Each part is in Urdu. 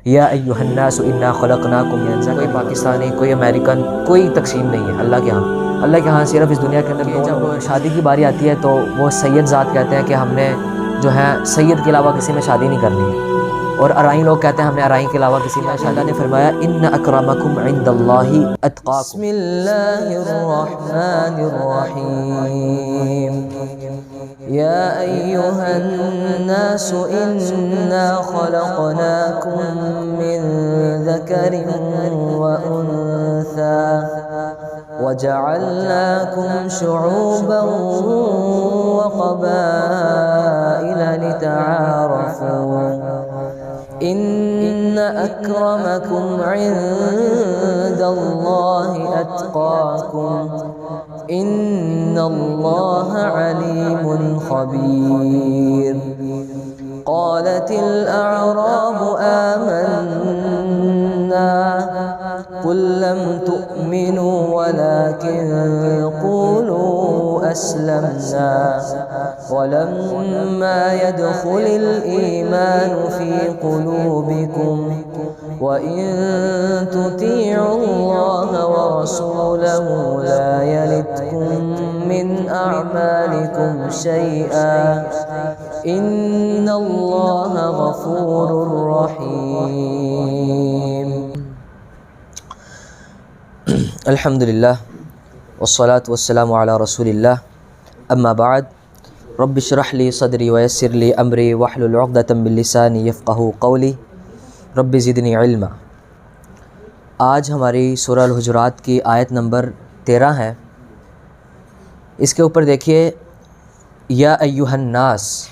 یا ایھا الناس انا خلقناکم من ذکر، کوئی پاکستانی، کوئی امریکن، کوئی تقسیم نہیں ہے اللہ کے ہاں۔ اللہ کے ہاں صرف اس دنیا کے اندر جب شادی کی باری آتی ہے تو وہ سید ذات کہتے ہیں کہ ہم نے جو ہے سید کے علاوہ کسی میں شادی نہیں کرنی ہے، اور ارائیں لوگ کہتے ہیں ہم نے ارائیں کے علاوہ کسی میں شادی۔ اللہ نے فرمایا ان اکرمکم عند اللہ اتقاکم۔ بسم اللہ الرحمن الرحیم یا ایھا الناس انا خلقناکم من ذکر وانثی وجعلناكم شعوبا وقبائل لتعارفوا إن أكرمكم عند الله أتقاكم إن الله عليم خبير قالت الأعراب آمنا قل لم تؤمنوا ولكن قولوا أسلمنا ولما يدخل الإيمان في قلوبكم وإن تطيعوا الله ورسوله لا يلتكم من أعمالكم شيئا إن الله غفور رحيم۔ الحمدللہ والصلاة والسلام علی رسول اللہ، اما بعد، رب اشرح لی صدری ویسر لی امری واحلل عقدۃ من لسانی یفقہوا قولی رب زدنی علما۔ آج ہماری سورہ الحجرات کی آیت نمبر 13 ہے۔ اس کے اوپر دیکھیے یا ایھا الناس،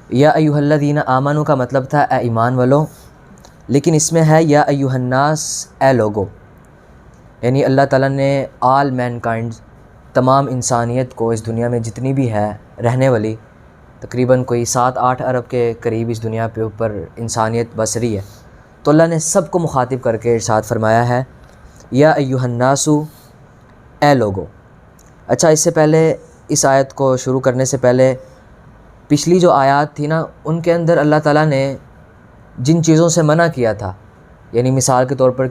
یا ایھا الذین آمنوا کا مطلب تھا اے ایمان والو، لیکن اس میں ہے یا ایھا الناس اے لوگو، یعنی اللہ تعالیٰ نے آل مین کائنڈ، تمام انسانیت کو اس دنیا میں جتنی بھی ہے رہنے والی، تقریباً کوئی 7-8 ارب کے قریب اس دنیا پہ اوپر انسانیت بس رہی ہے، تو اللہ نے سب کو مخاطب کر کے ارشاد فرمایا ہے یا ایھا الناس اے لوگو۔ اچھا، اس سے پہلے اس آیت کو شروع کرنے سے پہلے پچھلی جو آیات تھی نا، ان کے اندر اللہ تعالیٰ نے جن چیزوں سے منع کیا تھا، یعنی مثال کے طور پر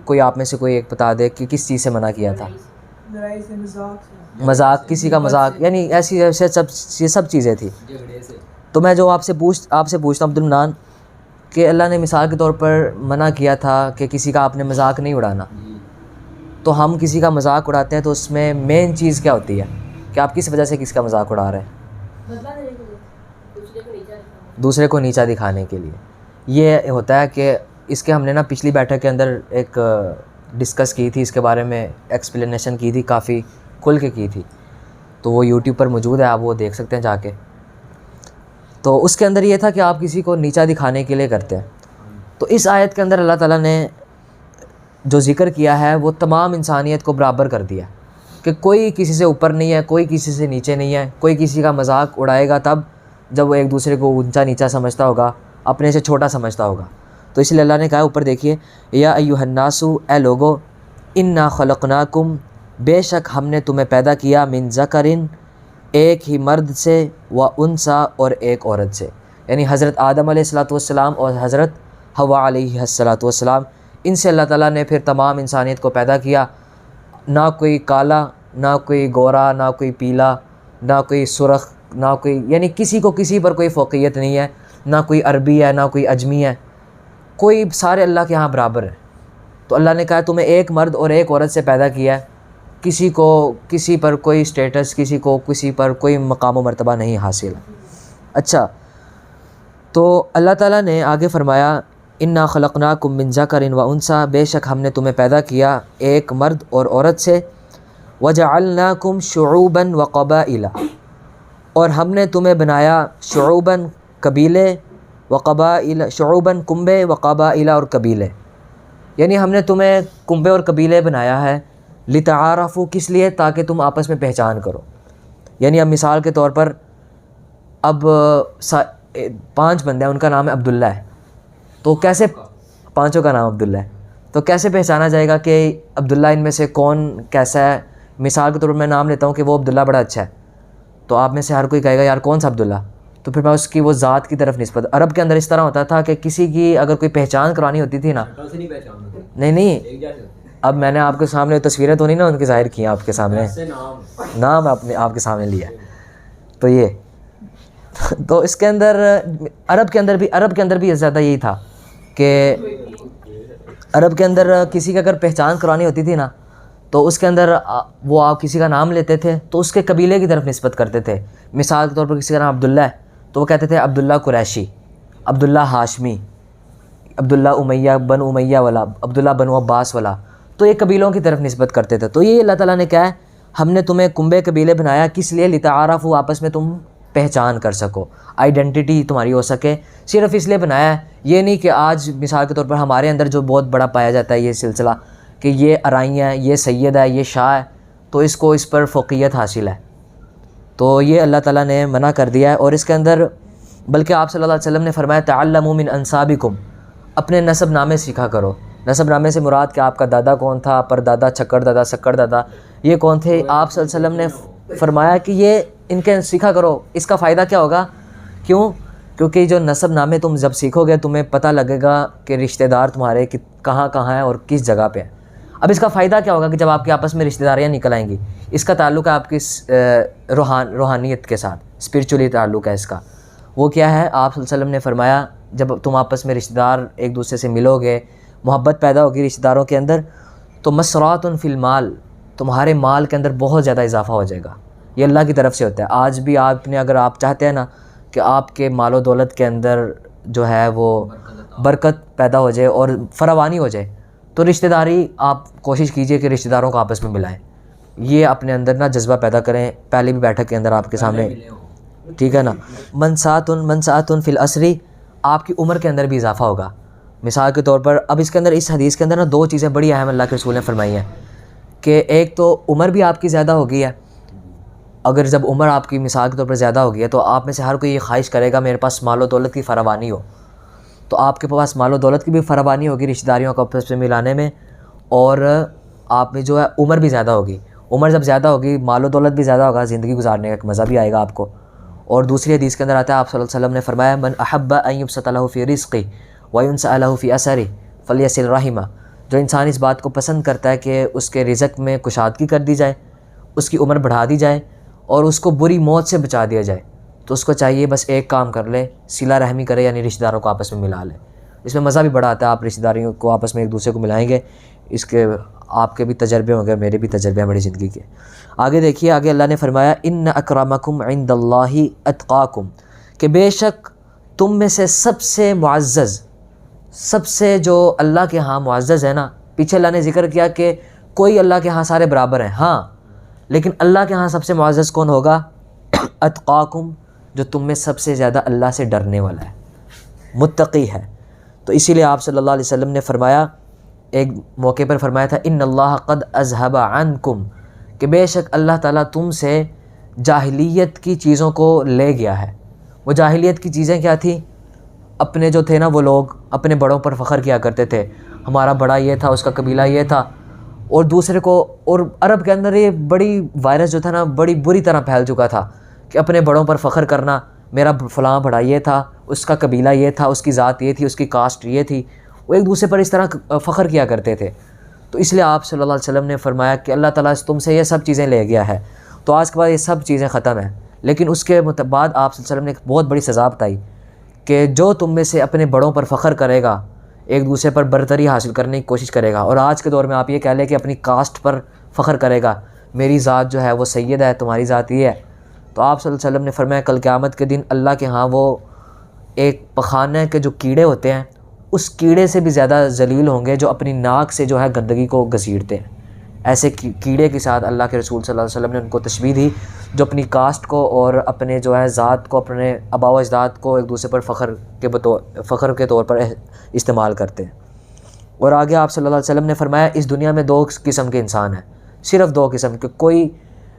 کوئی آپ میں سے کوئی ایک بتا دے کہ کس چیز سے منع کیا تھا؟ مذاق، کسی کا مذاق، یعنی ایسی یہ سب چیزیں تھیں۔ تو میں جو آپ سے پوچھتا ہوں عبد المنان کہ اللہ نے مثال کے طور پر منع کیا تھا کہ کسی کا آپ نے مذاق نہیں اڑانا، تو ہم کسی کا مذاق اڑاتے ہیں تو اس میں مین چیز کیا ہوتی ہے کہ آپ کس وجہ سے کس کا مذاق اڑا رہے ہیں؟ دوسرے کو نیچا دکھانے کے لیے۔ یہ ہوتا ہے کہ اس کے ہم نے نا پچھلی بیٹھک کے اندر ایک ڈسکس کی تھی، اس کے بارے میں ایکسپلینیشن کی تھی، کافی کھل کے کی تھی، تو وہ یوٹیوب پر موجود ہے، آپ وہ دیکھ سکتے ہیں جا کے۔ تو اس کے اندر یہ تھا کہ آپ کسی کو نیچا دکھانے کے لیے کرتے ہیں۔ تو اس آیت کے اندر اللہ تعالیٰ نے جو ذکر کیا ہے وہ تمام انسانیت کو برابر کر دیا کہ کوئی کسی سے اوپر نہیں ہے، کوئی کسی سے نیچے نہیں ہے، کوئی کسی کا مذاق اڑائے گا تب جب وہ ایک دوسرے کو اونچا نیچا سمجھتا ہوگا، اپنے سے چھوٹا سمجھتا ہوگا۔ تو اس لیے اللہ نے کہا اوپر دیکھیے یا ایھا الناس اے لوگو انا خلقناکم، بے شک ہم نے تمہیں پیدا کیا من ذکرن، ایک ہی مرد سے، و انثی اور ایک عورت سے، یعنی حضرت آدم علیہ السلام اور حضرت حوا علیہ السلام، ان سے اللہ تعالیٰ نے پھر تمام انسانیت کو پیدا کیا۔ نہ کوئی کالا، نہ کوئی گورا، نہ کوئی پیلا، نہ کوئی سرخ، نہ کوئی، یعنی کسی کو کسی پر کوئی فوقیت نہیں ہے، نہ کوئی عربی ہے، نہ کوئی عجمی ہے، کوئی، سارے اللہ کے ہاں برابر ہیں۔ تو اللہ نے کہا تمہیں ایک مرد اور ایک عورت سے پیدا کیا ہے، کسی کو کسی پر کوئی سٹیٹس، کسی کو کسی پر کوئی مقام و مرتبہ نہیں حاصل۔ اچھا، تو اللہ تعالیٰ نے آگے فرمایا انا خلقناکم من ذکر و انثی، بے شک ہم نے تمہیں پیدا کیا ایک مرد اور عورت سے، وجعلناکم شعوبا وقبائل، اور ہم نے تمہیں بنایا شعوباً قبیلے، وقبائل شعوباً کنبے، وقبائل اور قبیلے، یعنی ہم نے تمہیں کنبے اور قبیلے بنایا ہے، لتعارفوا، کس لیے؟ تاکہ تم آپس میں پہچان کرو۔ یعنی اب مثال کے طور پر اب 5 بندے ہیں، ان کا نام ہے عبداللہ ہے، تو کیسے پانچوں کا نام عبداللہ ہے، تو کیسے پہچانا جائے گا کہ عبداللہ ان میں سے کون کیسا ہے؟ مثال کے طور پر میں نام لیتا ہوں کہ وہ عبداللہ بڑا اچھا ہے، تو آپ میں سے ہر کوئی کہے گا یار کون سا عبداللہ، تو پھر میں اس کی وہ ذات کی طرف نسبت. عرب کے اندر اس طرح ہوتا تھا کہ کسی کی اگر کوئی پہچان کرانی ہوتی تھی نا, نہیں اب میں نے آپ کے سامنے تصویریں تو نہیں نا ان کی ظاہر کی آپ کے سامنے, نام آپ کے سامنے لیا. تو یہ تو اس کے اندر عرب کے اندر بھی زیادہ یہی تھا کہ عرب کے اندر کسی کی اگر پہچان کرانی ہوتی تھی نا تو اس کے اندر وہ آپ کسی کا نام لیتے تھے تو اس کے قبیلے کی طرف نسبت کرتے تھے. مثال کے طور پر کسی کا نام عبداللہ ہے تو وہ کہتے تھے عبداللہ قریشی, عبداللہ ہاشمی, عبداللہ امیہ بن امیہ والا, عبداللہ بن عباس والا. تو یہ قبیلوں کی طرف نسبت کرتے تھے. تو یہ اللہ تعالیٰ نے کہا ہے ہم نے تمہیں کنبے قبیلے بنایا کس لیے؟ لتعارفوا, آپس میں تم پہچان کر سکو, آئیڈینٹی تمہاری ہو سکے, صرف اس لیے بنایا ہے. یہ نہیں کہ آج مثال کے طور پر ہمارے اندر جو بہت بڑا پایا جاتا ہے یہ سلسلہ کہ یہ ارائی ہے, یہ سید ہے, یہ شاہ ہے, تو اس کو اس پر فوقیت حاصل ہے. تو یہ اللہ تعالیٰ نے منع کر دیا ہے. اور اس کے اندر بلکہ آپ صلی اللہ علیہ وسلم نے فرمایا تعلموا من انسابکم, اپنے نسب نامے سیکھا کرو. نسب نامے سے مراد کہ آپ کا دادا کون تھا, پر دادا, چکر دادا, سکر دادا, یہ کون تھے. آپ صلی اللہ علیہ وسلم نے فرمایا کہ یہ ان کے سیکھا کرو. اس کا فائدہ کیا ہوگا؟ کیوں؟ کیونکہ جو نسب نامے تم جب سیکھو گے تمہیں پتہ لگے گا کہ رشتہ دار تمہارے کہاں کہاں ہیں اور کس جگہ پہ ہیں. اب اس کا فائدہ کیا ہوگا کہ جب آپ کے آپس میں رشتہ داریاں نکل آئیں گی, اس کا تعلق ہے آپ کی روحانیت کے ساتھ, اسپرچولی تعلق ہے اس کا. وہ کیا ہے؟ آپ صلی اللہ علیہ وسلم نے فرمایا جب تم آپس میں رشتہ دار ایک دوسرے سے ملو گے, محبت پیدا ہوگی رشتہ داروں کے اندر, تو مسرات فی المال, تمہارے مال کے اندر بہت زیادہ اضافہ ہو جائے گا. یہ اللہ کی طرف سے ہوتا ہے. آج بھی آپ نے اگر آپ چاہتے ہیں نا کہ آپ کے مال و دولت کے اندر جو ہے وہ برکت پیدا ہو جائے اور فراوانی ہو جائے, تو رشتہ داری آپ کوشش کیجئے کہ رشتہ داروں کو آپس میں ملائیں. یہ اپنے اندر نا جذبہ پیدا کریں. پہلے بھی بیٹھک کے اندر آپ کے سامنے, ٹھیک ہے نا, منسعۃ فی العصر, آپ کی عمر کے اندر بھی اضافہ ہوگا. مثال کے طور پر اب اس کے اندر اس حدیث کے اندر نا دو چیزیں بڑی اہم اللہ کے رسول نے فرمائی ہیں کہ ایک تو عمر بھی آپ کی زیادہ ہو گئی ہے. اگر جب عمر آپ کی مثال کے طور پر زیادہ ہو گئی ہے تو آپ میں سے ہر کوئی یہ خواہش کرے گا میرے پاس مال و دولت کی فراوانی ہو. تو آپ کے پاس مال و دولت کی بھی فراوانی ہوگی رشتہ داریوں کو آپس میں ملانے میں, اور آپ میں جو ہے عمر بھی زیادہ ہوگی. عمر جب زیادہ ہوگی مال و دولت بھی زیادہ ہوگا, زندگی گزارنے کا ایک مزہ بھی آئے گا آپ کو. اور دوسری حدیث کے اندر آتا ہے آپ صلی اللہ علیہ وسلم نے فرمایا من احب ان یبسط له فی رزقه وینسأ له فی اثره فلیصل رحمہ, جو انسان اس بات کو پسند کرتا ہے کہ اس کے رزق میں کشادگی کر دی جائے, اس کی عمر بڑھا دی جائے اور اس کو بری موت سے بچا دیا جائے, تو اس کو چاہیے بس ایک کام کر لے, صلہ رحمی کرے, یعنی رشتہ داروں کو آپس میں ملا لے. اس میں مزہ بھی بڑا آتا ہے. آپ رشتہ داریوں کو آپس میں ایک دوسرے کو ملائیں گے. اس کے آپ کے بھی تجربے ہوں گے, میرے بھی تجربے ہیں بڑی زندگی کے. آگے دیکھیے, آگے اللہ نے فرمایا ان اکرمکم عند اللہ اتقاکم, کہ بے شک تم میں سے سب سے معزز, سب سے جو اللہ کے ہاں معزز ہے نا. پیچھے اللہ نے ذکر کیا کہ کوئی اللہ کے ہاں سارے برابر ہیں, ہاں, لیکن اللہ کے ہاں سب سے معزز کون ہوگا؟ اتقاکم, جو تم میں سب سے زیادہ اللہ سے ڈرنے والا ہے, متقی ہے. تو اسی لیے آپ صلی اللہ علیہ وسلم نے فرمایا, ایک موقع پر فرمایا تھا ان اللہ قد اذهب عنکم, کہ بے شک اللہ تعالیٰ تم سے جاہلیت کی چیزوں کو لے گیا ہے. وہ جاہلیت کی چیزیں کیا تھیں؟ اپنے جو تھے نا وہ لوگ اپنے بڑوں پر فخر کیا کرتے تھے, ہمارا بڑا یہ تھا, اس کا قبیلہ یہ تھا, اور دوسرے کو, اور عرب کے اندر یہ بڑی وائرس جو تھا نا بڑی بری طرح پھیل چکا تھا کہ اپنے بڑوں پر فخر کرنا, میرا فلاں بڑا یہ تھا, اس کا قبیلہ یہ تھا, اس کی ذات یہ تھی, اس کی کاسٹ یہ تھی. وہ ایک دوسرے پر اس طرح فخر کیا کرتے تھے. تو اس لیے آپ صلی اللہ علیہ وسلم نے فرمایا کہ اللہ تعالیٰ تم سے یہ سب چیزیں لے گیا ہے. تو آج کے بعد یہ سب چیزیں ختم ہیں, لیکن اس کے بعد آپ صلی اللہ علیہ وسلم نے ایک بہت بڑی سزا بتائی کہ جو تم میں سے اپنے بڑوں پر فخر کرے گا, ایک دوسرے پر برتری حاصل کرنے کی کوشش کرے گا, اور آج کے دور میں آپ یہ کہہ لیں کہ اپنی کاسٹ پر فخر کرے گا, میری ذات جو ہے وہ سید ہے, تمہاری ذات یہ ہے, تو آپ صلی اللہ علیہ وسلم نے فرمایا کل قیامت کے دن اللہ کے ہاں وہ ایک پخانے کے جو کیڑے ہوتے ہیں اس کیڑے سے بھی زیادہ ذلیل ہوں گے جو اپنی ناک سے جو ہے گندگی کو گھسیٹتے ہیں. ایسے کیڑے کے ساتھ اللہ کے رسول صلی اللہ علیہ وسلم نے ان کو تشبیہ دی جو اپنی کاسٹ کو اور اپنے جو ہے ذات کو, اپنے آباء و اجداد کو ایک دوسرے پر فخر کے طور پر استعمال کرتے ہیں. اور آگے آپ صلی اللہ علیہ وسلم نے فرمایا اس دنیا میں دو قسم کے انسان ہیں, صرف دو قسم کے, کوئی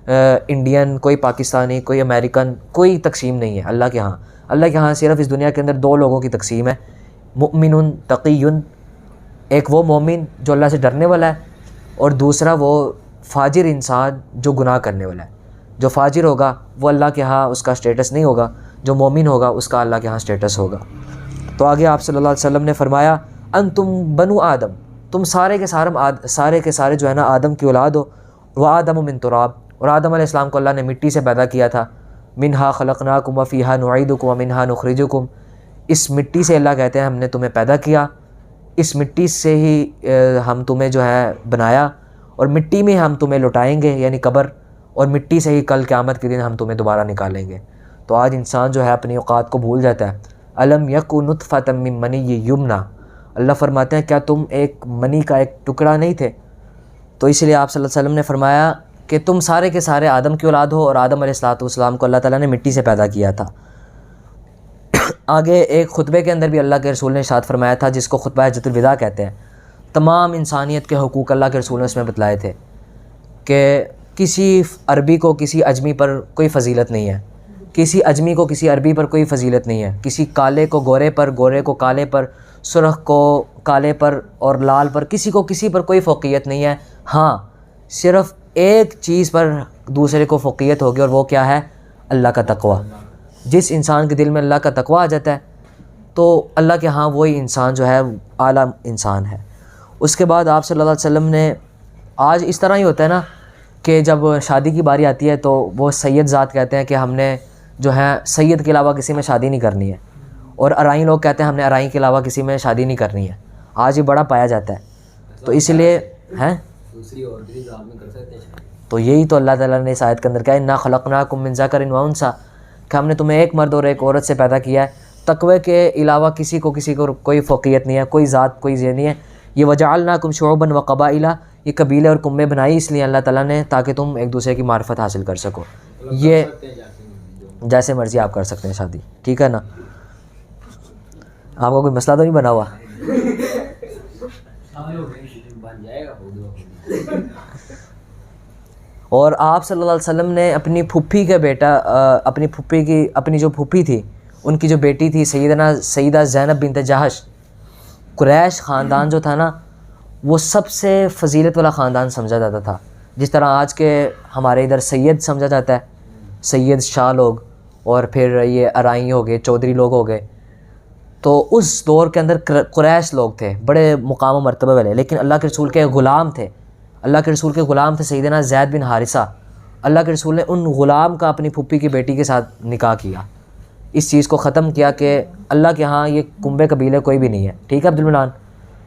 انڈین, کوئی پاکستانی, کوئی امریکن, کوئی تقسیم نہیں ہے اللہ کے ہاں. اللہ کے ہاں صرف اس دنیا کے اندر دو لوگوں کی تقسیم ہے, مؤمن تقی, ایک وہ مومن جو اللہ سے ڈرنے والا ہے, اور دوسرا وہ فاجر انسان جو گناہ کرنے والا ہے. جو فاجر ہوگا وہ اللہ کے ہاں اس کا سٹیٹس نہیں ہوگا, جو مومن ہوگا اس کا اللہ کے ہاں اسٹیٹس ہوگا۔ تو آگے آپ صلی اللہ علیہ وسلم نے فرمایا انتم بنو آدم، تم سارے کے سارے جو ہے نا آدم کی اولاد ہو، وآدم من تراب، اور آدم علیہ السلام کو اللہ نے مٹی سے پیدا کیا تھا، منہا خلقناکم وفیہا نعیدکم ومنہا نخرجکم، اس مٹی سے اللہ کہتے ہیں ہم نے تمہیں پیدا کیا، اس مٹی سے ہی ہم تمہیں جو ہے بنایا، اور مٹی میں ہم تمہیں لٹائیں گے یعنی قبر، اور مٹی سے ہی کل قیامت کے دن ہم تمہیں دوبارہ نکالیں گے۔ تو آج انسان جو ہے اپنی اوقات کو بھول جاتا ہے۔ الم یک نطفۃ من منی یمنا، اللہ فرماتے ہیں کیا تم ایک منی کا ایک ٹکڑا نہیں تھے؟ تو اس لیے آپ صلی اللہ علیہ وسلم نے فرمایا کہ تم سارے کے سارے آدم کی اولاد ہو، اور آدم علیہ السلام کو اللہ تعالیٰ نے مٹی سے پیدا کیا تھا۔ آگے ایک خطبے کے اندر بھی اللہ کے رسول نے ارشاد فرمایا تھا، جس کو خطبہ حجۃ الوداع کہتے ہیں، تمام انسانیت کے حقوق اللہ کے رسول نے اس میں بتلائے تھے کہ کسی عربی کو کسی اجمی پر کوئی فضیلت نہیں ہے، کسی اجمی کو کسی عربی پر کوئی فضیلت نہیں ہے، کسی کالے کو گورے پر، گورے کو کالے پر، سرخ کو کالے پر اور لال پر، کسی کو کسی پر کوئی فوقیت نہیں ہے۔ ہاں صرف ایک چیز پر دوسرے کو فوقیت ہوگی، اور وہ کیا ہے؟ اللہ کا تقوی۔ جس انسان کے دل میں اللہ کا تقوی آ جاتا ہے تو اللہ کے ہاں وہی انسان جو ہے اعلیٰ انسان ہے۔ اس کے بعد آپ صلی اللہ علیہ وسلم نے، آج اس طرح ہی ہوتا ہے نا کہ جب شادی کی باری آتی ہے تو وہ سید ذات کہتے ہیں کہ ہم نے جو ہے سید کے علاوہ کسی میں شادی نہیں کرنی ہے، اور ارائیں لوگ کہتے ہیں ہم نے ارائیں کے علاوہ کسی میں شادی نہیں کرنی ہے۔ آج یہ بڑا پایا جاتا ہے، تو اس لیے ہیں دوسری اور بھی ذات میں کر سکتے ہیں۔ تو یہی تو اللہ تعالیٰ نے اس آیت کے اندر کہا انا خلقناکم من ذکر و انثی، کہ ہم نے تمہیں ایک مرد اور ایک عورت سے پیدا کیا ہے۔ تقوی کے علاوہ کسی کو کوئی فوقیت نہیں ہے، کوئی ذات کوئی یہ نہیں ہے۔ یہ وجعلناکم شعوبا وقبائل، یہ قبیلے اور قومیں بنائی اس لیے اللہ تعالیٰ نے تاکہ تم ایک دوسرے کی معرفت حاصل کر سکو۔ یہ جیسے مرضی آپ کر سکتے ہیں شادی، ٹھیک ہے نا؟ آپ کو کوئی مسئلہ تو نہیں بنا ہوا؟ اور آپ صلی اللہ علیہ وسلم نے اپنی پھوپھی کا بیٹا، اپنی جو پھوپھی تھی ان کی جو بیٹی تھی سیدہ زینب بنت جہش، قریش خاندان جو تھا نا وہ سب سے فضیلت والا خاندان سمجھا جاتا تھا۔ جس طرح آج کے ہمارے ادھر سید سمجھا جاتا ہے، سید شاہ لوگ، اور پھر یہ ارائیں ہو گئے، چودھری لوگ ہو گئے، تو اس دور کے اندر قریش لوگ تھے بڑے مقام و مرتبہ والے، لیکن اللہ کے رسول کے غلام تھے، اللہ کے رسول کے غلام تھے سیدنا زید بن حارثہ۔ اللہ کے رسول نے ان غلام کا اپنی پھوپھی کی بیٹی کے ساتھ نکاح کیا، اس چیز کو ختم کیا کہ اللہ کے ہاں یہ کنبے قبیلے کوئی بھی نہیں ہے، ٹھیک ہے عبد المنان؟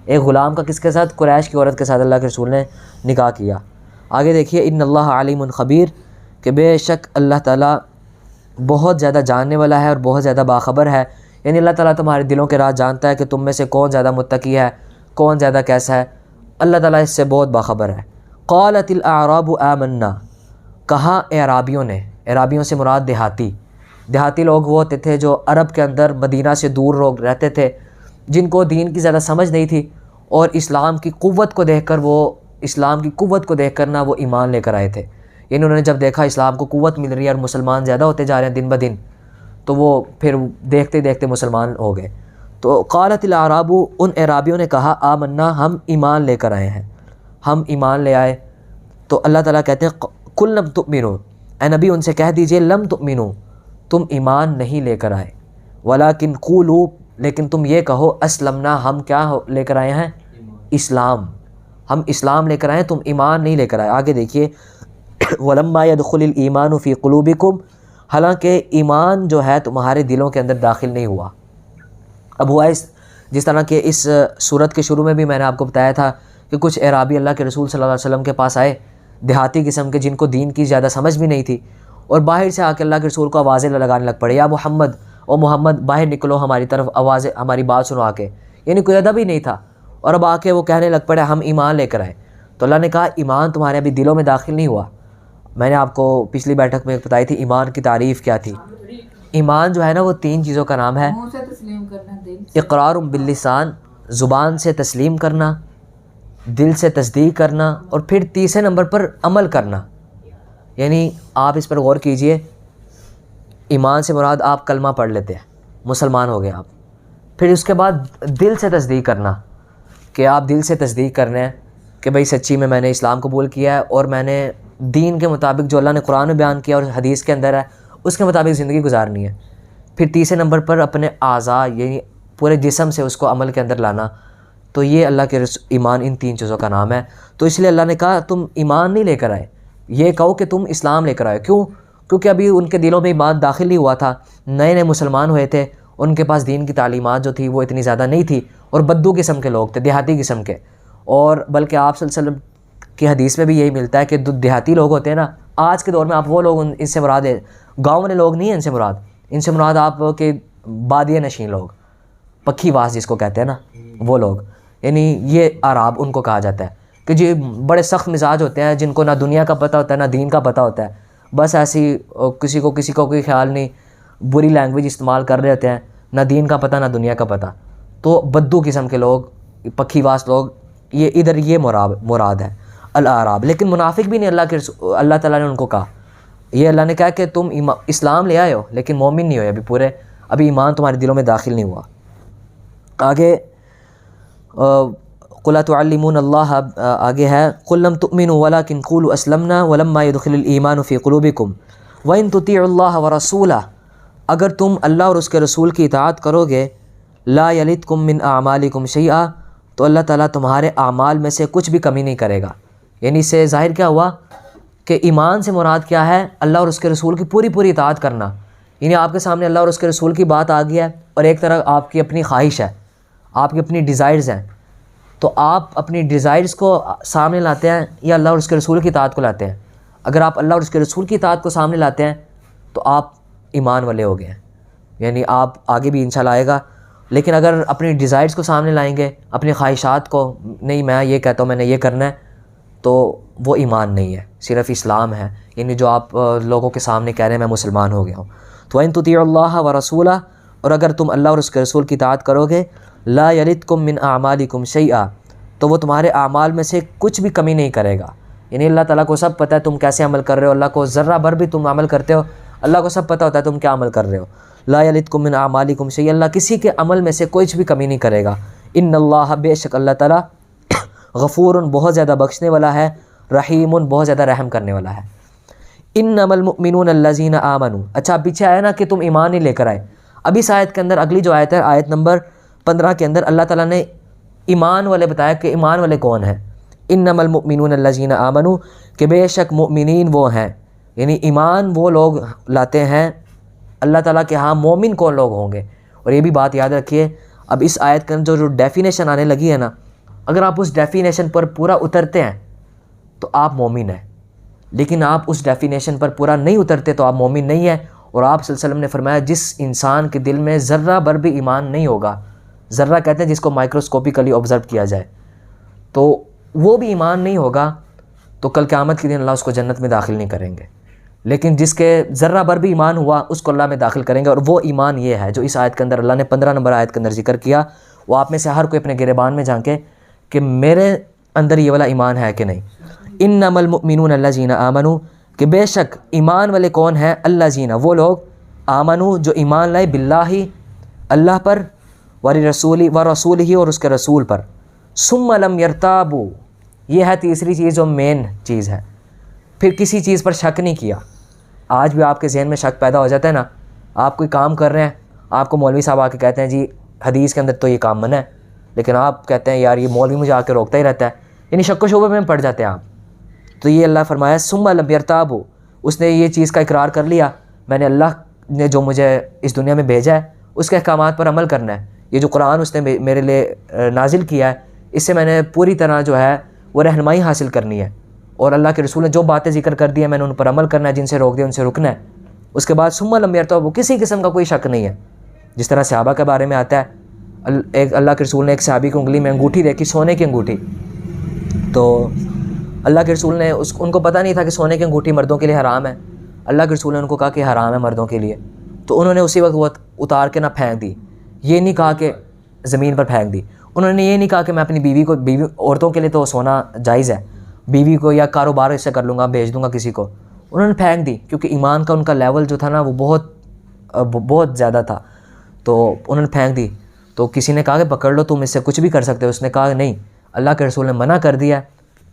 ایک غلام کا کس کے ساتھ؟ قریش کی عورت کے ساتھ اللہ کے رسول نے نکاح کیا۔ آگے دیکھیے ان اللہ علیم خبیر، کہ بے شک اللہ تعالیٰ بہت زیادہ جاننے والا ہے اور بہت زیادہ باخبر ہے، یعنی اللہ تعالیٰ تمہارے دلوں کے راز جانتا ہے کہ تم میں سے کون زیادہ متقی ہے، کون زیادہ کیسا ہے، اللہ تعالیٰ اس سے بہت باخبر ہے۔ قالت الاعراب آمنا، کہا اعرابیوں نے، اعرابیوں سے مراد دیہاتی لوگ وہ ہوتے تھے جو عرب کے اندر مدینہ سے دور لوگ رہتے تھے، جن کو دین کی زیادہ سمجھ نہیں تھی، اور اسلام کی قوت کو دیکھ کر نا وہ ایمان لے کر آئے تھے، یعنی انہوں نے جب دیکھا اسلام کو قوت مل رہی ہے اور مسلمان زیادہ ہوتے جا رہے ہیں دن بدن، تو وہ پھر دیکھتے دیکھتے مسلمان ہو گئے۔ تو قالت الاعراب، ان اعرابیوں نے کہا آمنا، ہم ایمان لے کر آئے ہیں، ہم ایمان لے آئے۔ تو اللہ تعالیٰ کہتے ہیں قل لم تؤمنوا، اے نبی ان سے کہہ دیجئے لم تؤمنوا، تم ایمان نہیں لے کر آئے، ولیکن قولوا، لیکن تم یہ کہو اسلمنا، ہم کیا لے کر آئے ہیں؟ اسلام، ہم اسلام لے کر آئے ہیں، تم ایمان نہیں لے کر آئے۔ آگے دیکھیے ولما يدخل الايمان في قلوبكم، حالانکہ ایمان جو ہے تمہارے دلوں کے اندر داخل نہیں ہوا۔ اب ہوا جس طرح کہ اس صورت کے شروع میں بھی میں نے آپ کو بتایا تھا کہ کچھ اعرابی اللہ کے رسول صلی اللہ علیہ وسلم کے پاس آئے، دیہاتی قسم کے، جن کو دین کی زیادہ سمجھ بھی نہیں تھی، اور باہر سے آ کے اللہ کے رسول کو آوازیں لگانے لگ پڑے، یا محمد، او محمد باہر نکلو ہماری طرف، آوازیں، ہماری بات سنو آ کے، یعنی کوئی ادب ہی نہیں تھا، اور اب آ کے وہ کہنے لگ پڑے ہم ایمان لے کر آئے۔ تو اللہ نے کہا ایمان تمہارے ابھی دلوں میں داخل نہیں ہوا۔ میں نے آپ کو پچھلی بیٹھک میں بتائی تھی ایمان کی تعریف کیا تھی۔ ایمان جو ہے نا وہ 3 چیزوں کا نام ہے، اقرار باللسان، زبان سے تسلیم کرنا، دل سے تصدیق کرنا، اور پھر تیسرے نمبر پر عمل کرنا۔ یعنی آپ اس پر غور کیجئے، ایمان سے مراد آپ کلمہ پڑھ لیتے ہیں، مسلمان ہو گئے آپ، پھر اس کے بعد دل سے تصدیق کرنا، کہ آپ دل سے تصدیق کرنے ہیں کہ بھئی سچی میں نے اسلام قبول کیا ہے، اور میں نے دین کے مطابق جو اللہ نے قرآن میں بیان کیا اور حدیث کے اندر ہے اس کے مطابق زندگی گزارنی ہے۔ پھر تیسرے نمبر پر اپنے اعضاء یعنی پورے جسم سے اس کو عمل کے اندر لانا، تو یہ اللہ کے ایمان ان تین چیزوں کا نام ہے۔ تو اس لیے اللہ نے کہا تم ایمان نہیں لے کر آئے، یہ کہو کہ تم اسلام لے کر آئے۔ کیوں؟ کیونکہ ابھی ان کے دلوں میں ایمان داخل نہیں ہوا تھا، نئے نئے مسلمان ہوئے تھے، ان کے پاس دین کی تعلیمات جو تھی وہ اتنی زیادہ نہیں تھی، اور بدو قسم کے لوگ تھے، دیہاتی قسم کے۔ اور بلکہ آپ صلی اللہ علیہ وسلم کی حدیث میں بھی یہی ملتا ہے کہ دیہاتی لوگ ہوتے ہیں نا، آج کے دور میں آپ وہ لوگ ان سے مراد ہے، گاؤں والے لوگ نہیں ہیں ان سے مراد آپ کے بادیہ نشین لوگ، پکھی واس جس کو کہتے ہیں نا، وہ لوگ، یعنی یہ اعراب ان کو کہا جاتا ہے کہ جی بڑے سخت مزاج ہوتے ہیں، جن کو نہ دنیا کا پتہ ہوتا ہے نہ دین کا پتہ ہوتا ہے، بس ایسی کسی کو کوئی خیال نہیں، بری لینگویج استعمال کر رہے ہوتے ہیں، نہ دین کا پتہ نہ دنیا کا پتہ۔ تو بدو قسم کے لوگ، پکھی واس لوگ، یہ ادھر یہ مراد ہے الاعراب۔ لیکن منافق بھی نہیں، اللہ تعالیٰ نے ان کو کہا، یہ اللہ نے کہا کہ تم اسلام لے آئے ہو لیکن مومن نہیں ہوئے، ابھی ایمان تمہارے دلوں میں داخل نہیں ہوا۔ آگے قُلْ تُعَلِّمُونَ اللَّهَ، آگے ہے قُلْ لَمْ تُؤْمِنُوا وَلَكِنْ قُولُوا أَسْلَمْنَا وَلَمَّا يَدْخُلِ الْإِيمَانُ فِي قُلُوبِكُمْ وَإِن تُطِيعُوا اللَّهَ وَرَسُولَهُ، اگر تم اللہ اور اس کے رسول کی اطاعت کرو گے، لا یلدکم من اعمالکم شیئا، تو اللہ تعالیٰ تمہارے اعمال میں سے کچھ بھی کمی نہیں کرے گا۔ یعنی اس سے ظاہر کیا ہوا کہ ایمان سے مراد کیا ہے؟ اللہ اور اس کے رسول کی پوری اطاعت کرنا۔ یعنی آپ کے سامنے اللہ اور اس کے رسول کی بات آ گئی ہے، اور ایک طرح آپ کی اپنی خواہش ہے، آپ کی اپنی ڈیزائرز ہیں، تو آپ اپنی ڈیزائرز کو سامنے لاتے ہیں یا اللہ اور اس کے رسول کی اطاعت کو لاتے ہیں؟ اگر آپ اللہ اور اس کے رسول کی اطاعت کو سامنے لاتے ہیں تو آپ ایمان والے ہو گئے ہیں، یعنی آپ آگے بھی انشاءاللہ آئے گا۔ لیکن اگر اپنی ڈیزائرز کو سامنے لائیں گے، اپنی خواہشات کو، نہیں میں یہ کہتا ہوں میں نے یہ کرنا ہے، تو وہ ایمان نہیں ہے، صرف اسلام ہے، یعنی جو آپ لوگوں کے سامنے کہہ رہے ہیں میں مسلمان ہو گیا ہوں۔ تو وَإِن تُطِيعُوا اللَّهَ وَرَسُولَهُ، اور اگر تم اللہ اور اس کے رسول کی اطاعت کرو گے، لا یلدکم من اعمالکم شیئا، تو وہ تمہارے اعمال میں سے کچھ بھی کمی نہیں کرے گا۔ یعنی اللہ تعالیٰ کو سب پتہ ہے تم کیسے عمل کر رہے ہو، اللہ کو ذرہ بھر بھی تم عمل کرتے ہو، اللہ کو سب پتہ ہوتا ہے تم کیا عمل کر رہے ہو۔ لا یلدکم من اعمالکم شیئا، اللہ کسی کے عمل میں سے کچھ بھی کمی نہیں کرے گا۔ ان اللہ، بے شک اللہ تعالیٰ، غفور، بہت زیادہ بخشنے والا ہے، رحیم، بہت زیادہ رحم کرنے والا ہے۔ انما المؤمنون الذین آمنوا، اچھا پیچھے آیا نا کہ تم ایمان نہیں لے کر آئے، اب اس آیت کے اندر اگلی جو آیت ہے، آیت نمبر 15 کے اندر اللہ تعالیٰ نے ایمان والے بتایا کہ ایمان والے کون ہیں۔ انما المؤمنون الذین آمنوا، کہ بے شک مؤمنین وہ ہیں، یعنی ایمان وہ لوگ لاتے ہیں اللہ تعالیٰ کے ہاں، مومن کون لوگ ہوں گے۔ اور یہ بھی بات یاد رکھیے، اب اس آیت کے اندر جو ڈیفینیشن آنے لگی ہے نا، اگر آپ اس ڈیفینیشن پر پورا اترتے ہیں تو آپ مومن ہیں، لیکن آپ اس ڈیفینیشن پر پورا نہیں اترتے تو آپ مومن نہیں ہیں۔ اور آپ صلی اللہ علیہ وسلم نے فرمایا جس انسان کے دل میں ذرہ بھر بھی ایمان نہیں ہوگا، ذرہ کہتے ہیں جس کو مائکروسکوپیکلی آبزرو کیا جائے، تو وہ بھی ایمان نہیں ہوگا، تو کل قیامت کے دن اللہ اس کو جنت میں داخل نہیں کریں گے۔ لیکن جس کے ذرہ بھر بھی ایمان ہوا اس کو اللہ میں داخل کریں گے، اور وہ ایمان یہ ہے جو اس آیت کے اندر اللہ نے 15 نمبر آیت کے اندر ذکر کیا۔ وہ آپ میں سے ہر کوئی اپنے گریبان میں جھانکے کہ میرے اندر یہ والا ایمان ہے کہ نہیں۔ انما المؤمنون الذین آمنوا، کہ بے شک ایمان والے کون ہیں؟ الذین، وہ لوگ، آمنوا، جو ایمان لائے، باللہ، اللہ پر، ورسولہ، اور اس کے رسول پر، ثم لم یرتابوا، یہ ہے تیسری چیز جو مین چیز ہے، پھر کسی چیز پر شک نہیں کیا۔ آج بھی آپ کے ذہن میں شک پیدا ہو جاتا ہے نا، آپ کوئی کام کر رہے ہیں، آپ کو مولوی صاحب آ کے کہتے ہیں جی حدیث کے اندر تو یہ کام منع ہے، لیکن آپ کہتے ہیں یار یہ مولوی مجھے آ کے روکتا ہی رہتا ہے، یعنی شک و شبہ میں پڑ جاتے ہیں آپ۔ تو یہ اللہ فرمایا ثم لم یرتابوا، اس نے یہ چیز کا اقرار کر لیا، میں نے اللہ نے جو مجھے اس دنیا میں بھیجا ہے اس کے احکامات پر عمل کرنا ہے، یہ جو قرآن اس نے میرے لیے نازل کیا ہے اس سے میں نے پوری طرح جو ہے وہ رہنمائی حاصل کرنی ہے، اور اللہ کے رسول نے جو باتیں ذکر کر دی ہیں میں نے ان پر عمل کرنا ہے، جن سے روک دیا ان سے رکنا ہے۔ اس کے بعد ثم لم یرتابوا، کسی قسم کا کوئی شک نہیں ہے، جس طرح صحابہ کے بارے میں آتا ہے، ایک اللہ کے رسول نے ایک صحابی کی انگلی میں انگوٹھی دیکھی، سونے کی انگوٹھی، تو اللہ کے رسول نے ان کو پتہ نہیں تھا کہ سونے کی انگوٹھی مردوں کے لیے حرام ہے، اللہ کے رسول نے ان کو کہا کہ حرام ہے مردوں کے لیے، تو انہوں نے اسی وقت وہ اتار کے نہ پھینک دی، یہ نہیں کہا کہ زمین پر پھینک دی، انہوں نے یہ نہیں کہا کہ میں اپنی بیوی عورتوں کے لیے تو سونا جائز ہے، بیوی کو یا کاروبار اس سے کر لوں گا، بھیج دوں گا کسی کو، انہوں نے پھینک دی، کیونکہ ایمان کا ان کا لیول جو تھا نا وہ بہت زیادہ تھا، تو انہوں نے پھینک دی۔ تو کسی نے کہا کہ پکڑ لو تم اس سے کچھ بھی کر سکتے ہو، اس نے کہا نہیں، اللہ کے رسول نے منع کر دیا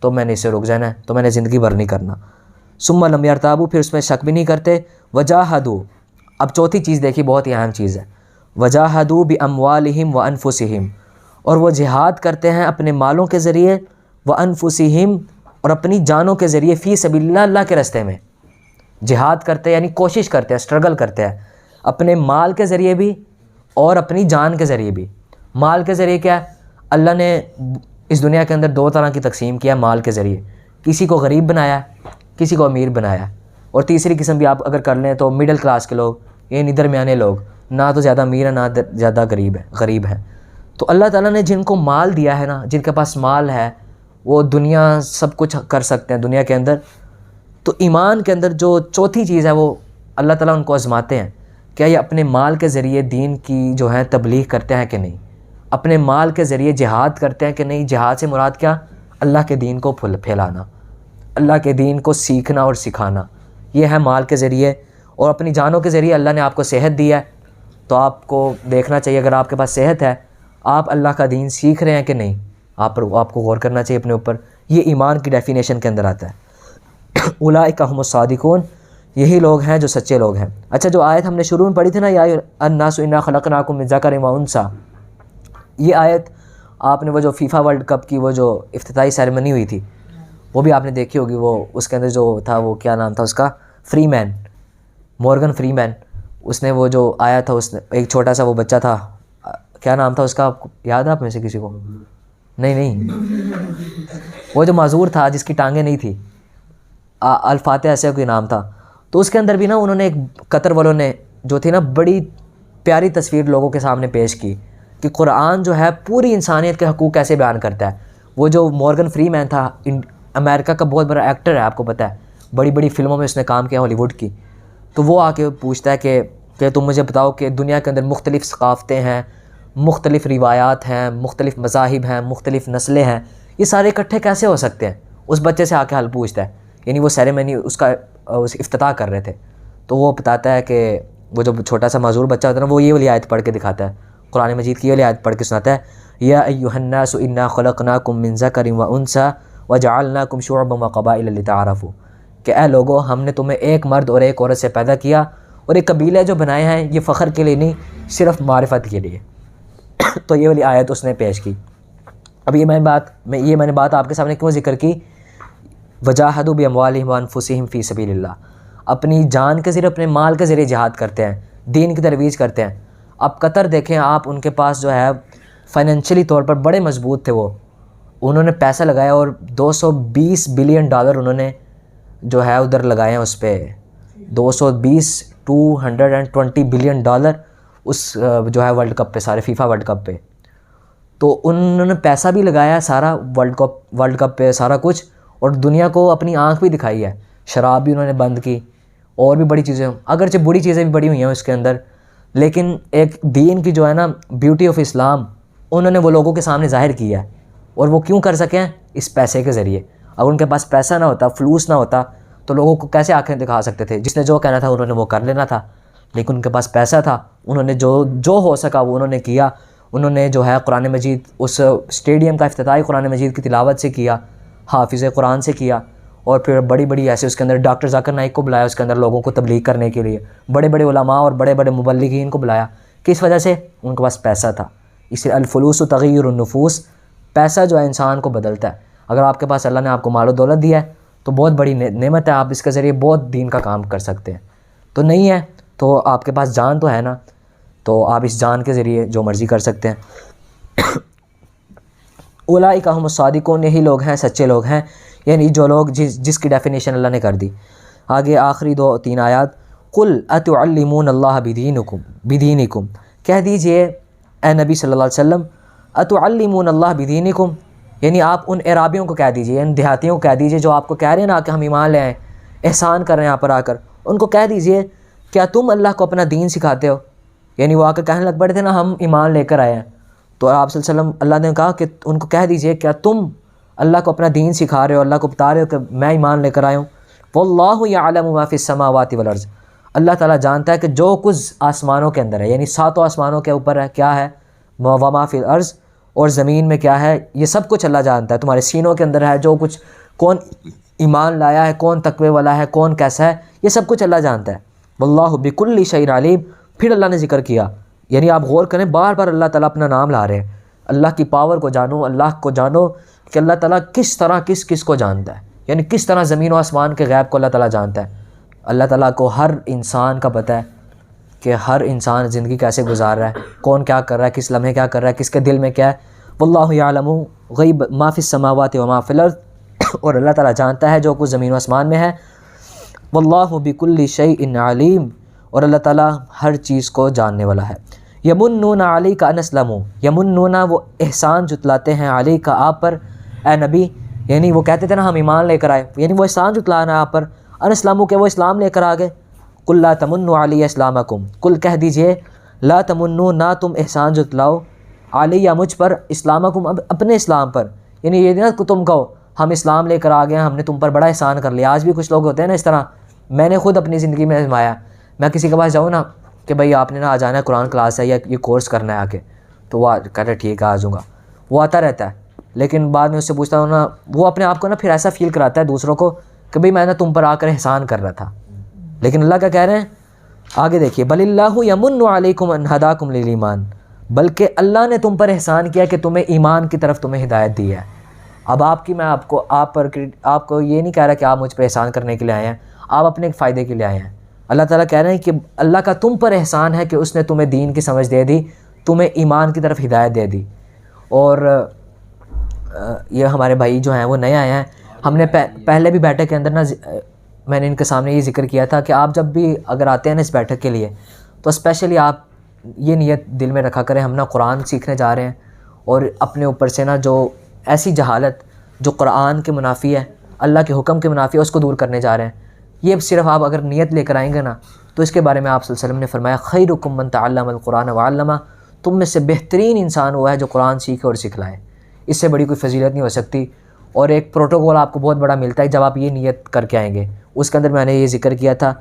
تو میں نے اس سے رک جانا ہے، تو میں نے زندگی بھر نہیں کرنا۔ ثم لم یرتابوا، پھر اس میں شک بھی نہیں کرتے، وجاہدوا، اب چوتھی چیز دیکھیے، بہت ہی اہم چیز ہے، وجاہدوا باموالہم وانفسہم، اور وہ جہاد کرتے ہیں اپنے مالوں کے ذریعے، وانفسہم، اور اپنی جانوں کے ذریعے، فی سبیل اللہ، اللہ کے راستے میں جہاد کرتے ہیں، یعنی کوشش کرتے ہیں، اسٹرگل کرتے ہیں، اپنے مال کے ذریعے بھی اور اپنی جان کے ذریعے بھی۔ مال کے ذریعے کیا ہے؟ اللہ نے اس دنیا کے اندر دو طرح کی تقسیم کیا مال کے ذریعے، کسی کو غریب بنایا، کسی کو امیر بنایا، اور تیسری قسم بھی آپ اگر کر لیں تو مڈل کلاس کے لوگ، یعنی درمیانے لوگ، نہ تو زیادہ امیر ہیں نہ زیادہ غریب ہیں۔ تو اللہ تعالیٰ نے جن کو مال دیا ہے نا، جن کے پاس مال ہے، وہ دنیا سب کچھ کر سکتے ہیں دنیا کے اندر۔ تو ایمان کے اندر جو چوتھی چیز ہے وہ اللہ تعالیٰ ان کو آزماتے ہیں، کیا یہ اپنے مال کے ذریعے دین کی جو ہے تبلیغ کرتے ہیں کہ نہیں، اپنے مال کے ذریعے جہاد کرتے ہیں کہ نہیں۔ جہاد سے مراد کیا؟ اللہ کے دین کو پھیلانا، اللہ کے دین کو سیکھنا اور سکھانا، یہ ہے مال کے ذریعے۔ اور اپنی جانوں کے ذریعے اللہ نے آپ کو صحت دی ہے، تو آپ کو دیکھنا چاہیے اگر آپ کے پاس صحت ہے، آپ اللہ کا دین سیکھ رہے ہیں کہ نہیں، آپ کو غور کرنا چاہیے اپنے اوپر۔ یہ ایمان کی ڈیفینیشن کے اندر آتا ہے۔ اولئک هم الصادقون، یہی لوگ ہیں جو سچے لوگ ہیں۔ اچھا، جو آیت ہم نے شروع میں پڑھی تھی نا، یا الناس انا خلقناکم من ذکر و انثی، یہ آیت آپ نے وہ جو فیفا ورلڈ کپ کی وہ جو افتتاحی سیریمنی ہوئی تھی وہ بھی آپ نے دیکھی ہوگی، وہ اس کے اندر جو تھا وہ کیا نام تھا اس کا، فری مین، مورگن فری مین، اس نے وہ جو آیا تھا، اس نے ایک چھوٹا سا وہ بچہ تھا، کیا نام تھا اس کا، یاد ہے آپ میں سے کسی کو؟ نہیں، وہ جو معذور تھا جس کی ٹانگیں نہیں تھی، الفاتح ایسے کوئی نام تھا۔ تو اس کے اندر بھی نا انہوں نے ایک قطر والوں نے جو تھی نا بڑی پیاری تصویر لوگوں کے سامنے پیش کی کہ قرآن جو ہے پوری انسانیت کے حقوق کیسے بیان کرتا ہے۔ وہ جو مورگن فری مین تھا، امریکہ کا بہت بڑا ایکٹر ہے، آپ کو پتہ ہے، بڑی بڑی فلموں میں اس نے کام کیا ہالی ووڈ کی۔ تو وہ آ کے پوچھتا ہے کہ تم مجھے بتاؤ کہ دنیا کے اندر مختلف ثقافتیں ہیں، مختلف روایات ہیں، مختلف مذاہب ہیں، مختلف نسلیں ہیں، یہ سارے اکٹھے کیسے ہو سکتے ہیں؟ اس بچے سے آ کے حل پوچھتا ہے، یعنی وہ سیریمنی اس کا افتتاح کر رہے تھے۔ تو وہ بتاتا ہے کہ وہ جو چھوٹا سا معذور بچہ ہوتا ہے نا، وہ یہ والی آیت پڑھ کے دکھاتا ہے، قرآن مجید کی یہ والی آیت پڑھ کے سناتا ہے، یا ایھا الناس انا خلقناکم من ذکر و انثی وجعلناکم شعوبا وقبائل لتعارفوا، کہ اے لوگو، ہم نے تمہیں ایک مرد اور ایک عورت سے پیدا کیا، اور ایک قبیلے جو بنائے ہیں یہ فخر کے لیے نہیں، صرف معرفت کے لیے۔ تو یہ والی آیت اس نے پیش کی۔ اب یہ میں نے بات آپ کے سامنے کیوں ذکر کی؟ وجاہدوا باموالہم وانفسہم فی سبیل اللہ، اپنی جان کے ذریعے، اپنے مال کے ذریعے جہاد کرتے ہیں، دین کی ترویج کرتے ہیں۔ اب قطر دیکھیں آپ، ان کے پاس جو ہے فائنینشلی طور پر بڑے مضبوط تھے، وہ انہوں نے پیسہ لگایا اور $220 بلین انہوں نے جو ہے ادھر لگائے ہیں اس پہ، 220 بلین اس جو ہے ورلڈ کپ پہ، سارے فیفا ورلڈ کپ پہ۔ تو انہوں نے پیسہ بھی لگایا سارا ورلڈ کپ پہ، سارا کچھ، اور دنیا کو اپنی آنکھ بھی دکھائی ہے، شراب بھی انہوں نے بند کی، اور بھی بڑی چیزیں، اگرچہ بری چیزیں بھی بڑی ہوئی ہیں اس کے اندر، لیکن ایک دین کی جو ہے نا بیوٹی آف اسلام انہوں نے وہ لوگوں کے سامنے ظاہر کیا ہے۔ اور وہ کیوں کر سکیں؟ اس پیسے کے ذریعے۔ اگر ان کے پاس پیسہ نہ ہوتا، فلوس نہ ہوتا، تو لوگوں کو کیسے آنکھیں دکھا سکتے تھے؟ جس نے جو کہنا تھا انہوں نے وہ کر لینا تھا، لیکن ان کے پاس پیسہ تھا، انہوں نے جو ہو سکا وہ انہوں نے کیا۔ انہوں نے جو ہے قرآن مجید، اس اسٹیڈیم کا افتتاحی قرآن مجید کی تلاوت سے کیا، حافظ قرآن سے کیا، اور پھر بڑی بڑی ایسے اس کے اندر ڈاکٹر ذاکر نائک کو بلایا اس کے اندر لوگوں کو تبلیغ کرنے کے لیے، بڑے بڑے علماء اور بڑے بڑے مبلغین کو بلایا۔ کس وجہ سے؟ ان کے پاس پیسہ تھا۔ اس لیے الفلوس تغیر النفوس، پیسہ جو ہے انسان کو بدلتا ہے۔ اگر آپ کے پاس اللہ نے آپ کو مال و دولت دیا ہے تو بہت بڑی نعمت ہے، آپ اس کے ذریعے بہت دین کا کام کر سکتے ہیں۔ تو نہیں ہے تو آپ کے پاس جان تو ہے نا، تو آپ اس جان کے ذریعے جو مرضی کر سکتے ہیں۔ اولئک هم الصادقون، یہی لوگ ہیں سچے لوگ ہیں، یعنی جو لوگ جس کی ڈیفینیشن اللہ نے کر دی۔ آگے آخری 2-3 آیات، قل اتعلمون اللہ بدینکم، کہہ دیجئے اے نبی صلی اللہ علیہ وسلم، اتعلمون اللہ بدینکم، یعنی آپ ان اعرابیوں کو کہہ دیجئے، ان دیہاتیوں کو کہہ دیجئے جو آپ کو کہہ رہے ہیں نا کہ ہم ایمان لے آئیں، احسان کر رہے ہیں یہاں پر آ کر، ان کو کہہ دیجئے کیا تم اللہ کو اپنا دین سکھاتے ہو؟ یعنی وہ آ کر کہنے لگ پڑے تھے نا ہم ایمان لے کر آئے ہیں، تو آپ صلی اللہ علیہ وسلم، اللہ نے کہا کہ ان کو کہہ دیجئے کیا تم اللہ کو اپنا دین سکھا رہے ہو، اللہ کو بتا رہے ہو کہ میں ایمان لے کر آیا ہوں۔ واللہ یعلم ما فی السماوات والارض، اللہ تعالیٰ جانتا ہے کہ جو کچھ آسمانوں کے اندر ہے، یعنی 7 آسمانوں کے اوپر ہے کیا ہے، وما فی الارض، اور زمین میں کیا ہے، یہ سب کچھ اللہ جانتا ہے۔ تمہارے سینوں کے اندر ہے جو کچھ، کون ایمان لایا ہے، کون تقوی والا ہے، کون کیسا ہے، یہ سب کچھ اللہ جانتا ہے۔ واللہ بکل شیء علیم. پھر اللہ نے ذکر کیا، یعنی آپ غور کریں، بار بار اللہ تعالیٰ اپنا نام لا رہے ہیں. اللہ کی پاور کو جانو، اللہ کو جانو کہ اللہ تعالیٰ کس طرح کس کو جانتا ہے، یعنی کس طرح زمین و آسمان کے غیب کو اللہ تعالیٰ جانتا ہے. اللہ تعالیٰ کو ہر انسان کا پتہ ہے کہ ہر انسان زندگی کیسے گزار رہا ہے، کون کیا کر رہا ہے، کس لمحے کیا کر رہا ہے، کس کے دل میں کیا ہے. واللہ یعلم غیب ما فی السماوات و ما فی الارض. اور اللہ تعالیٰ جانتا ہے جو کچھ زمین و آسمان میں ہے. واللہ بکل شیء علیم. اور اللہ تعالیٰ ہر چیز کو جاننے والا ہے. یمنون علیک ان اسلموا. یمنون وہ احسان جتلاتے ہیں، علیک آپ پر اے نبی، یعنی وہ کہتے تھے نا ہم ایمان لے کر آئے، یعنی وہ احسان جتلانا آپ پر، ان اسلموا کہ وہ اسلام لے کر آ گئے. قل لا تمنوا علی اسلامکم. قل کہہ دیجئے لا تمنوا نہ تم احسان جتلاؤ، علی مجھ پر، اسلامکم اپنے اسلام پر. یعنی یہ نہ تم کہو ہم اسلام لے کر آ گئے، ہم نے تم پر بڑا احسان کر لیا. آج بھی کچھ لوگ ہوتے ہیں نا اس طرح، میں نے خود اپنی زندگی میں آزمایا. میں کسی کے پاس جاؤں نا کہ بھائی آپ نے نا آ جانا ہے، قرآن کلاس ہے یا یہ کورس کرنا ہے آ کے، تو وہ کہتا ہے ٹھیک ہے آ جاؤں گا. وہ آتا رہتا ہے، لیکن بعد میں اس سے پوچھتا ہوں نا، وہ اپنے آپ کو نا پھر ایسا فیل کراتا ہے دوسروں کو کہ بھئی میں نے تم پر آ کر احسان کر رہا تھا. لیکن اللہ کیا کہہ رہے ہیں آگے دیکھیے، بل اللہ یمن علیکم ان ہداکم للایمان. بلکہ اللہ نے تم پر احسان کیا کہ تمہیں ایمان کی طرف تمہیں ہدایت دی ہے. اب آپ کو یہ نہیں کہہ رہا کہ آپ مجھ پر احسان کرنے کے لیے آئے ہیں، آپ اپنے فائدے کے لیے آئے ہیں. اللہ تعالیٰ کہہ رہے ہیں کہ اللہ کا تم پر احسان ہے کہ اس نے تمہیں دین کی سمجھ دے دی، تمہیں ایمان کی طرف ہدایت دے دی. اور یہ ہمارے بھائی جو ہیں وہ نئے آئے ہیں، ہم نے پہلے بھی بیٹھک کے اندر نا میں نے ان کے سامنے یہ ذکر کیا تھا کہ آپ جب بھی اگر آتے ہیں نا اس بیٹھک کے لیے تو اسپیشلی آپ یہ نیت دل میں رکھا کریں، ہم نا قرآن سیکھنے جا رہے ہیں اور اپنے اوپر سے نا جو ایسی جہالت جو قرآن کے منافی ہے، اللہ کے حکم کے منافی ہے، اس کو دور کرنے جا رہے ہیں. یہ صرف آپ اگر نیت لے کر آئیں گے نا تو اس کے بارے میں آپ صلی اللہ علیہ وسلم نے فرمایا خیرکم من تعلم القرآن وعلمہ. تم میں سے بہترین انسان وہ ہے جو قرآن سیکھے اور سکھلائے. اس سے بڑی کوئی فضیلت نہیں ہو سکتی. اور ایک پروٹوکول آپ کو بہت بڑا ملتا ہے جب آپ یہ نیت کر کے آئیں گے. اس کے اندر میں نے یہ ذکر کیا تھا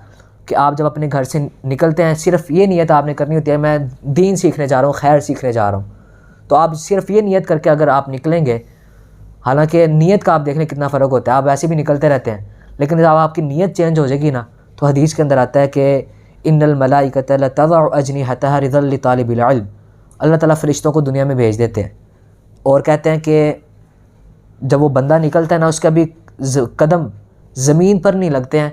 کہ آپ جب اپنے گھر سے نکلتے ہیں صرف یہ نیت آپ نے کرنی ہوتی ہے میں دین سیکھنے جا رہا ہوں، خیر سیکھنے جا رہا ہوں. تو آپ صرف یہ نیت کر کے اگر آپ نکلیں گے، حالانکہ نیت کا آپ دیکھ لیں کتنا فرق ہوتا ہے، آپ ایسے بھی نکلتے رہتے ہیں، لیکن جب آپ کی نیت چینج ہو جائے گی نا تو حدیث کے اندر آتا ہے کہ ان الملائکۃ لتضع اجنحتها رضا لطالب العلم. اللہ تعالیٰ فرشتوں کو دنیا میں بھیج دیتے ہیں اور کہتے ہیں کہ جب وہ بندہ نکلتا ہے نا اس کا بھی قدم زمین پر نہیں لگتے ہیں،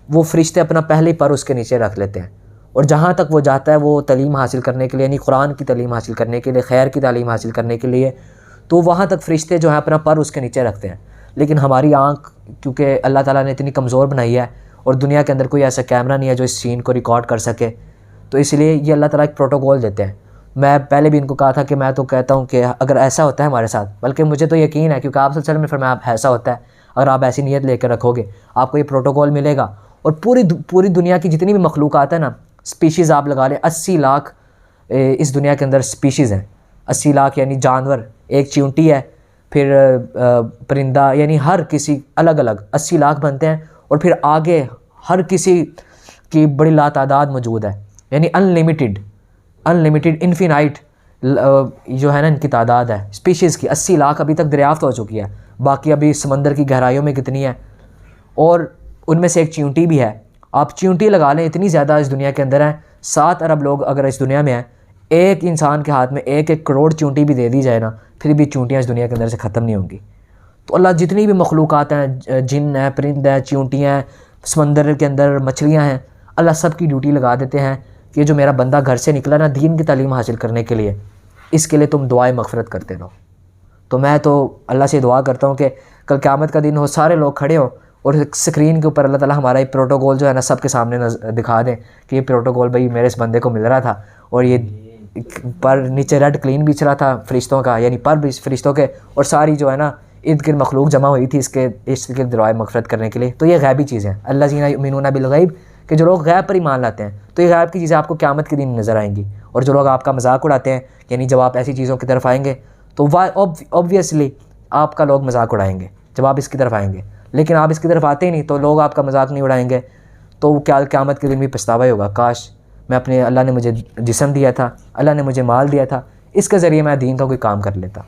وہ فرشتے اپنا پہلے پر اس کے نیچے رکھ لیتے ہیں. اور جہاں تک وہ جاتا ہے وہ تعلیم حاصل کرنے کے لیے، یعنی قرآن کی تعلیم حاصل کرنے کے لیے، خیر کی تعلیم حاصل کرنے کے لیے، تو وہاں تک فرشتے جو ہیں اپنا پر اس کے نیچے رکھتے ہیں. لیکن ہماری آنکھ کیونکہ اللہ تعالیٰ نے اتنی کمزور بنائی ہے اور دنیا کے اندر کوئی ایسا کیمرہ نہیں ہے جو اس سین کو ریکارڈ کر سکے، تو اس لیے یہ اللہ تعالیٰ ایک پروٹوکول دیتے ہیں. میں پہلے بھی ان کو کہا تھا کہ میں تو کہتا ہوں کہ اگر ایسا ہوتا ہے ہمارے ساتھ، بلکہ مجھے تو یقین ہے کیونکہ آپ صلی اللہ علیہ وسلم نے فرمایا آپ ایسا ہوتا ہے، اگر آپ ایسی نیت لے کر رکھو گے آپ کو یہ پروٹوکول ملے گا. اور پوری دنیا کی جتنی بھی مخلوقات ہیں نا، اسپیشیز آپ لگا لیں، 80 لاکھ اس دنیا کے اندر اسپیشیز ہیں. 80 لاکھ یعنی جانور، ایک چیونٹی ہے، پھر پرندہ، یعنی ہر کسی الگ الگ 80 لاکھ بنتے ہیں. اور پھر آگے ہر کسی کی بڑی لاتعداد موجود ہے، یعنی انلمیٹڈ انفینائٹ جو ہے نا ان کی تعداد ہے اسپیشیز کی. 80 لاکھ ابھی تک دریافت ہو چکی ہے، باقی ابھی سمندر کی گہرائیوں میں کتنی ہے. اور ان میں سے ایک چیونٹی بھی ہے. آپ چیونٹی لگا لیں، اتنی زیادہ اس دنیا کے اندر ہیں. 7 ارب لوگ اگر اس دنیا میں ہیں، ایک انسان کے ہاتھ میں 1 کروڑ چیونٹی بھی دے دی جائے نا پھر بھی چیونٹیاں اس دنیا کے اندر سے ختم نہیں ہوں گی. تو اللہ جتنی بھی مخلوقات ہیں، جن ہیں، پرند ہیں، چیونٹیاں ہیں، سمندر کے اندر مچھلیاں ہیں، اللہ سب کی ڈیوٹی لگا دیتے ہیں کہ جو میرا بندہ گھر سے نکلا نا دین کی تعلیم حاصل کرنے کے لیے، اس کے لیے تم دعائے مغفرت کرتے رہو. تو میں تو اللہ سے دعا کرتا ہوں کہ کل قیامت کا دن ہو، سارے لوگ کھڑے ہو اور اسکرین کے اوپر اللہ تعالیٰ ہمارا یہ پروٹوکول جو ہے نا سب کے سامنے دکھا دیں کہ یہ پروٹوکول بھائی میرے اس بندے کو مل رہا تھا اور یہ پر نیچے ریڈ کلین بیچ رہا تھا فرشتوں کا، یعنی پر بھی فرشتوں کے، اور ساری جو ہے نا ارد گرد مخلوق جمع ہوئی تھی اس کے دعائے مغفرت کرنے کے لیے. تو یہ غیبی چیزیں ہیں، اللہ زینہ یؤمنون بالغیب، کہ جو لوگ غیب پر ایمان لاتے ہیں تو یہ غیب کی چیزیں آپ کو قیامت کے دن نظر آئیں گی. اور جو لوگ آپ کا مذاق اڑاتے ہیں، یعنی جب آپ ایسی چیزوں کی طرف آئیں گے تو اوبویسلی آپ کا لوگ مذاق اڑائیں گے جب آپ اس کی طرف آئیں گے. لیکن آپ اس کی طرف آتے ہی نہیں تو لوگ آپ کا مذاق نہیں اڑائیں گے تو کیا قیامت کے دن بھی پچھتاوا ہی ہوگا، کاش میں اپنے اللہ نے مجھے جسم دیا تھا، اللہ نے مجھے مال دیا تھا، اس کے ذریعے میں دین کا کوئی کام کر لیتا.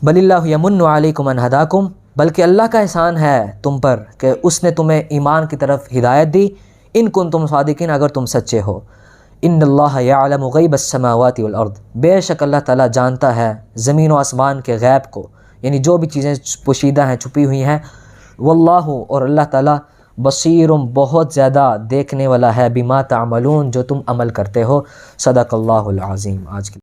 بل اللہ یمن علیکم ان ہداکم، بلکہ اللہ کا احسان ہے تم پر کہ اس نے تمہیں ایمان کی طرف ہدایت دی. ان کنتم صادقین، اگر تم سچے ہو. ان اللہ یعلم غیب السماوات والارض، بے شک اللہ تعالیٰ جانتا ہے زمین و آسمان کے غیب کو، یعنی جو بھی چیزیں پوشیدہ ہیں، چھپی ہوئی ہیں. واللہ، اور اللہ تعالیٰ بصیر، بہت زیادہ دیکھنے والا ہے، بما تعملون، جو تم عمل کرتے ہو. صدق اللہ العظیم. آج کی